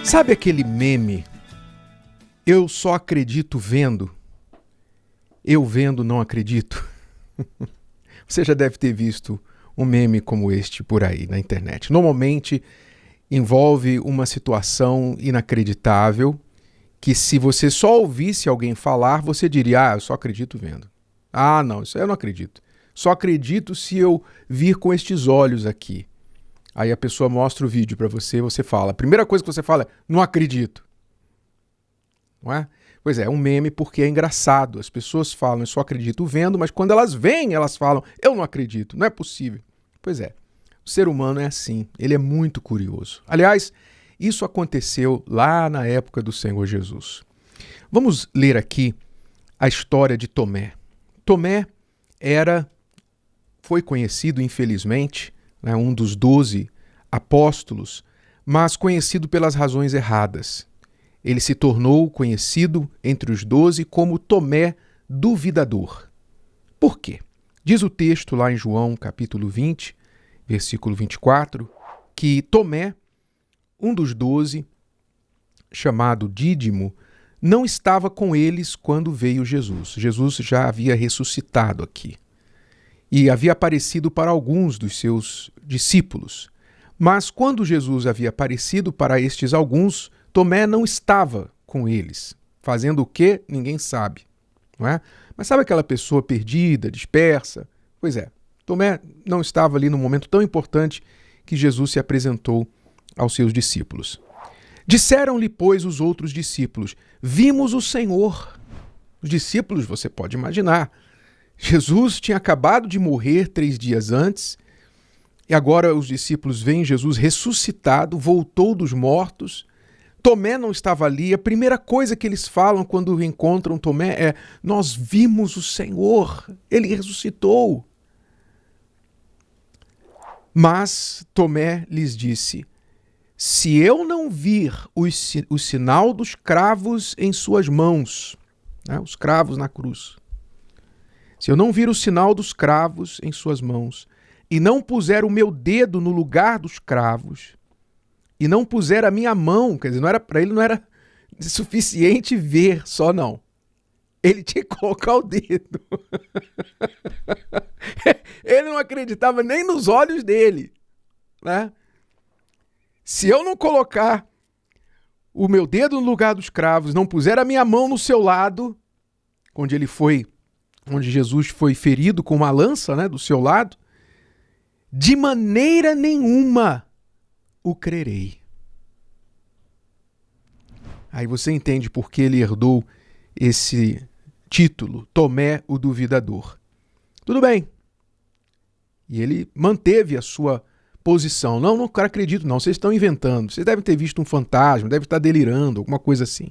Sabe aquele meme? Eu só acredito vendo. Eu vendo não acredito. Você já deve ter visto um meme como este por aí na internet. Normalmente envolve uma situação inacreditável que, se você só ouvisse alguém falar, você diria: eu só acredito vendo. Ah, não, isso aí eu não acredito. Só acredito se eu vir com estes olhos aqui. Aí a pessoa mostra o vídeo para você, você fala. A primeira coisa que você fala é: não acredito. Não é? Pois é um meme porque é engraçado. As pessoas falam: eu só acredito vendo, mas quando elas veem, elas falam: eu não acredito, não é possível. Pois é, o ser humano é assim, ele é muito curioso. Aliás, isso aconteceu lá na época do Senhor Jesus. Vamos ler aqui a história de Tomé. Tomé foi conhecido, infelizmente, um dos 12 apóstolos, mas conhecido pelas razões erradas. Ele se tornou conhecido entre os 12 como Tomé duvidador. Por quê? Diz o texto lá em João, capítulo 20, versículo 24, que Tomé, um dos 12, chamado Dídimo, não estava com eles quando veio Jesus. Jesus já havia ressuscitado aqui e havia aparecido para alguns dos seus discípulos. Mas quando Jesus havia aparecido para estes alguns, Tomé não estava com eles. Fazendo o quê? Ninguém sabe. Não é? Mas sabe aquela pessoa perdida, dispersa? Pois é, Tomé não estava ali no momento tão importante que Jesus se apresentou aos seus discípulos. Disseram-lhe, pois, os outros discípulos: vimos o Senhor. Os discípulos, você pode imaginar, Jesus tinha acabado de morrer 3 dias antes, e agora os discípulos veem Jesus ressuscitado, voltou dos mortos. Tomé não estava ali. A primeira coisa que eles falam quando encontram Tomé é: nós vimos o Senhor, ele ressuscitou. Mas Tomé lhes disse: se eu não vir o sinal dos cravos em suas mãos, os cravos na cruz, se eu não vir o sinal dos cravos em suas mãos, e não puser o meu dedo no lugar dos cravos, e não puser a minha mão, quer dizer, para ele não era suficiente ver só, não. Ele tinha que colocar o dedo. Ele não acreditava nem nos olhos dele, né? Se eu não colocar o meu dedo no lugar dos cravos, não puser a minha mão no seu lado, onde Jesus foi ferido com uma lança, do seu lado, de maneira nenhuma o crerei. Aí você entende por que ele herdou esse título, Tomé o duvidador. Tudo bem. E ele manteve a sua posição. Não acredito não, vocês estão inventando. Vocês devem ter visto um fantasma, devem estar delirando, alguma coisa assim.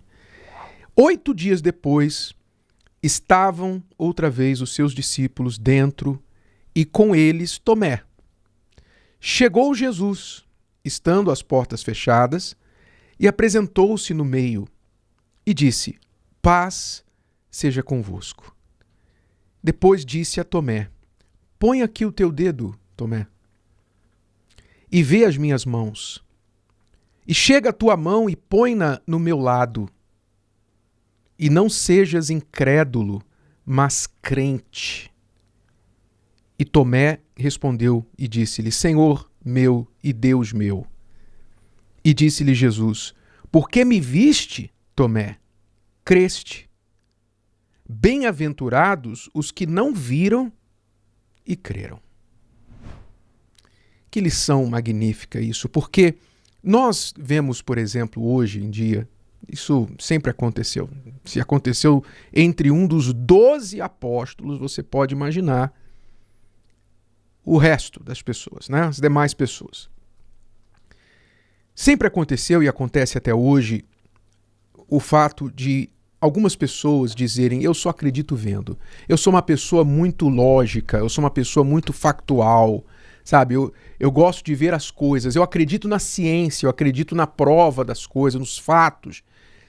8 dias depois, estavam outra vez os seus discípulos dentro e com eles Tomé. Chegou Jesus, estando as portas fechadas, e apresentou-se no meio e disse: paz seja convosco. Depois disse a Tomé: põe aqui o teu dedo, Tomé, e vê as minhas mãos. E chega a tua mão e põe-na no meu lado. E não sejas incrédulo, mas crente. E Tomé respondeu e disse-lhe: Senhor meu e Deus meu. E disse-lhe Jesus: porque me viste, Tomé, creste. Bem-aventurados os que não viram e creram. Que lição magnífica isso, porque nós vemos, por exemplo, hoje em dia, isso sempre aconteceu. Se aconteceu entre um dos 12 apóstolos, você pode imaginar o resto das pessoas, as demais pessoas. Sempre aconteceu e acontece até hoje o fato de algumas pessoas dizerem: eu só acredito vendo. Eu sou uma pessoa muito lógica, eu sou uma pessoa muito factual, sabe? Eu gosto de ver as coisas, eu acredito na ciência, eu acredito na prova das coisas, nos fatos.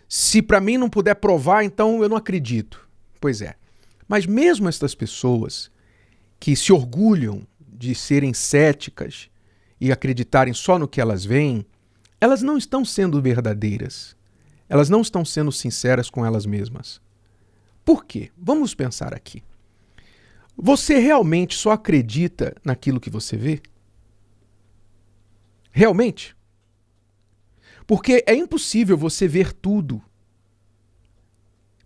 Se para mim não puder provar, então eu não acredito. Pois é. Mas mesmo estas pessoas que se orgulham de serem céticas e acreditarem só no que elas veem, elas não estão sendo verdadeiras. Elas não estão sendo sinceras com elas mesmas. Por quê? Vamos pensar aqui. Você realmente só acredita naquilo que você vê? Realmente? Porque é impossível você ver tudo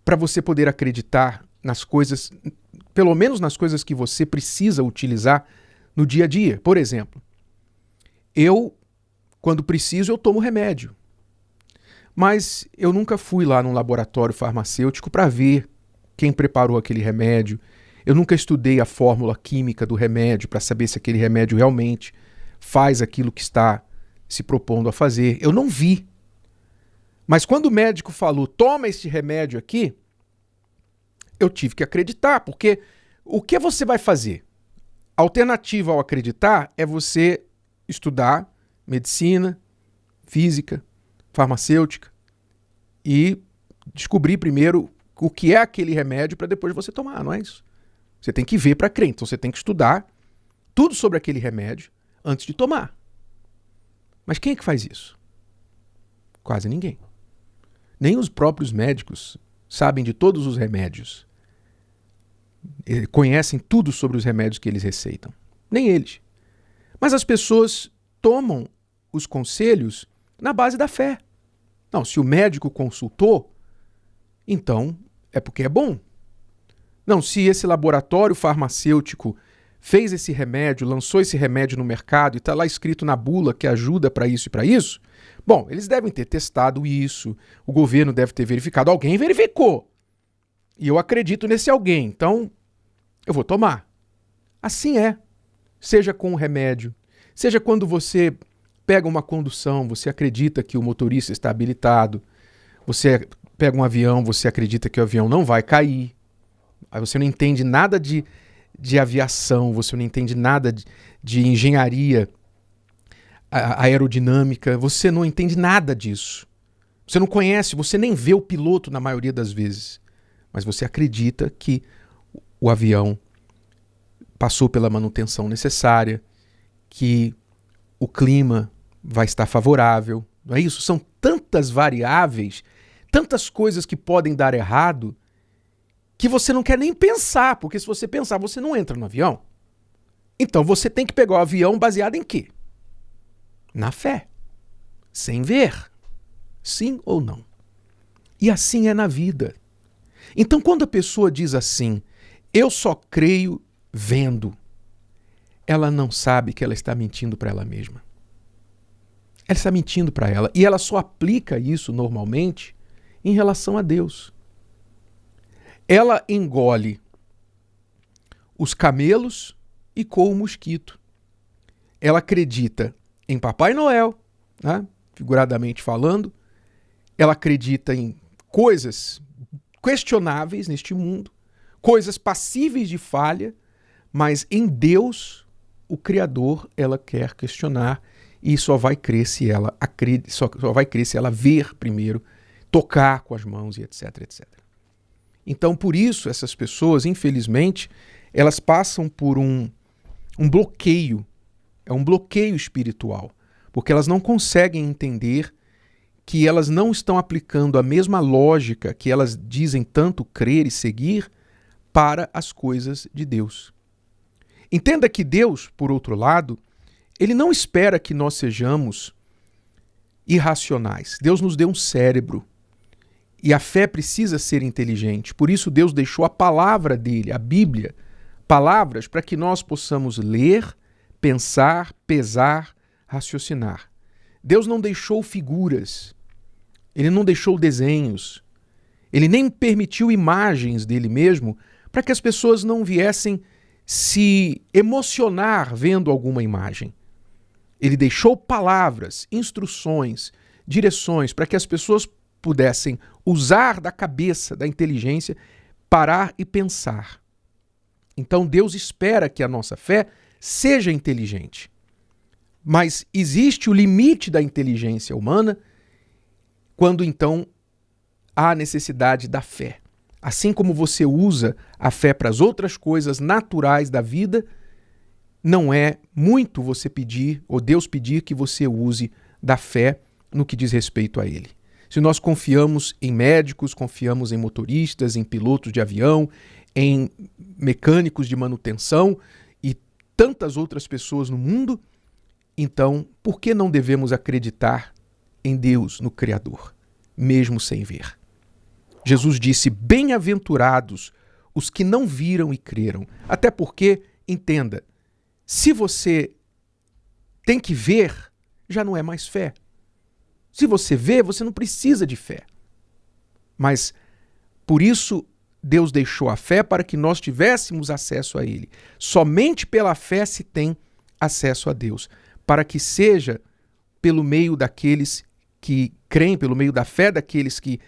para você poder acreditar nas coisas, pelo menos nas coisas que você precisa utilizar no dia a dia. Por exemplo, quando preciso, eu tomo remédio. Mas eu nunca fui lá num laboratório farmacêutico para ver quem preparou aquele remédio. Eu nunca estudei a fórmula química do remédio para saber se aquele remédio realmente faz aquilo que está se propondo a fazer. Eu não vi. Mas quando o médico falou, toma este remédio aqui, eu tive que acreditar, porque o que você vai fazer? A alternativa ao acreditar é você estudar medicina, física, farmacêutica e descobrir primeiro o que é aquele remédio para depois você tomar, não é isso? Você tem que ver para crer, então você tem que estudar tudo sobre aquele remédio antes de tomar. Mas quem é que faz isso? Quase ninguém. Nem os próprios médicos sabem de todos os remédios. Conhecem tudo sobre os remédios que eles receitam. Nem eles. Mas as pessoas tomam os conselhos na base da fé. Não, se o médico consultou, então é porque é bom. Não, se esse laboratório farmacêutico fez esse remédio, lançou esse remédio no mercado e está lá escrito na bula que ajuda para isso e para isso, bom, eles devem ter testado isso, o governo deve ter verificado, alguém verificou. E eu acredito nesse alguém, então eu vou tomar. Assim é. Seja com o remédio, seja quando você pega uma condução, você acredita que o motorista está habilitado, você pega um avião, você acredita que o avião não vai cair, aí você não entende nada de aviação, você não entende nada de engenharia aerodinâmica, você não entende nada disso. Você não conhece, você nem vê o piloto na maioria das vezes, mas você acredita que o avião passou pela manutenção necessária, que o clima vai estar favorável, não é isso? São tantas variáveis, tantas coisas que podem dar errado, que você não quer nem pensar, porque se você pensar, você não entra no avião. Então você tem que pegar o avião baseado em quê? Na fé. Sem ver. Sim ou não. E assim é na vida. Então quando a pessoa diz assim, eu só creio vendo, ela não sabe que ela está mentindo para ela mesma. Ela está mentindo para ela. E ela só aplica isso normalmente em relação a Deus. Ela engole os camelos e coa o mosquito. Ela acredita em Papai Noel, né? Figuradamente falando. Ela acredita em coisas questionáveis neste mundo, coisas passíveis de falha, mas em Deus, o Criador, ela quer questionar e só vai crer se ela só vai crer se ela ver primeiro, tocar com as mãos e etc, etc. Então, por isso, essas pessoas, infelizmente, elas passam por um bloqueio, é um bloqueio espiritual, porque elas não conseguem entender que elas não estão aplicando a mesma lógica que elas dizem tanto crer e seguir para as coisas de Deus. Entenda que Deus, por outro lado, ele não espera que nós sejamos irracionais. Deus nos deu um cérebro. E a fé precisa ser inteligente. Por isso Deus deixou a palavra dele, a Bíblia, palavras para que nós possamos ler, pensar, pesar, raciocinar. Deus não deixou figuras. Ele não deixou desenhos. Ele nem permitiu imagens dele mesmo para que as pessoas não viessem se emocionar vendo alguma imagem. Ele deixou palavras, instruções, direções para que as pessoas pudessem usar da cabeça, da inteligência, parar e pensar. Então Deus espera que a nossa fé seja inteligente. Mas existe o limite da inteligência humana quando então há necessidade da fé. Assim como você usa a fé para as outras coisas naturais da vida, não é muito você pedir, ou Deus pedir que você use da fé no que diz respeito a Ele. Se nós confiamos em médicos, confiamos em motoristas, em pilotos de avião, em mecânicos de manutenção e tantas outras pessoas no mundo, então por que não devemos acreditar em Deus, no Criador, mesmo sem ver? Jesus disse: bem-aventurados os que não viram e creram. Até porque, entenda, se você tem que ver, já não é mais fé. Se você vê, você não precisa de fé. Mas, por isso, Deus deixou a fé para que nós tivéssemos acesso a Ele. Somente pela fé se tem acesso a Deus, para que seja pelo meio daqueles que creem, pelo meio da fé daqueles que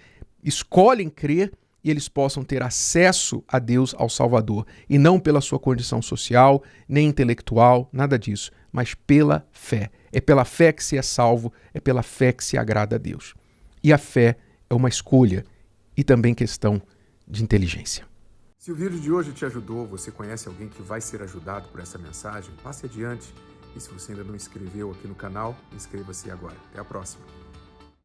escolhem crer, e eles possam ter acesso a Deus, ao Salvador, e não pela sua condição social, nem intelectual, nada disso, mas pela fé. É pela fé que se é salvo, é pela fé que se agrada a Deus. E a fé é uma escolha e também questão de inteligência. Se o vídeo de hoje te ajudou, você conhece alguém que vai ser ajudado por essa mensagem, passe adiante. E se você ainda não se inscreveu aqui no canal, inscreva-se agora. Até a próxima.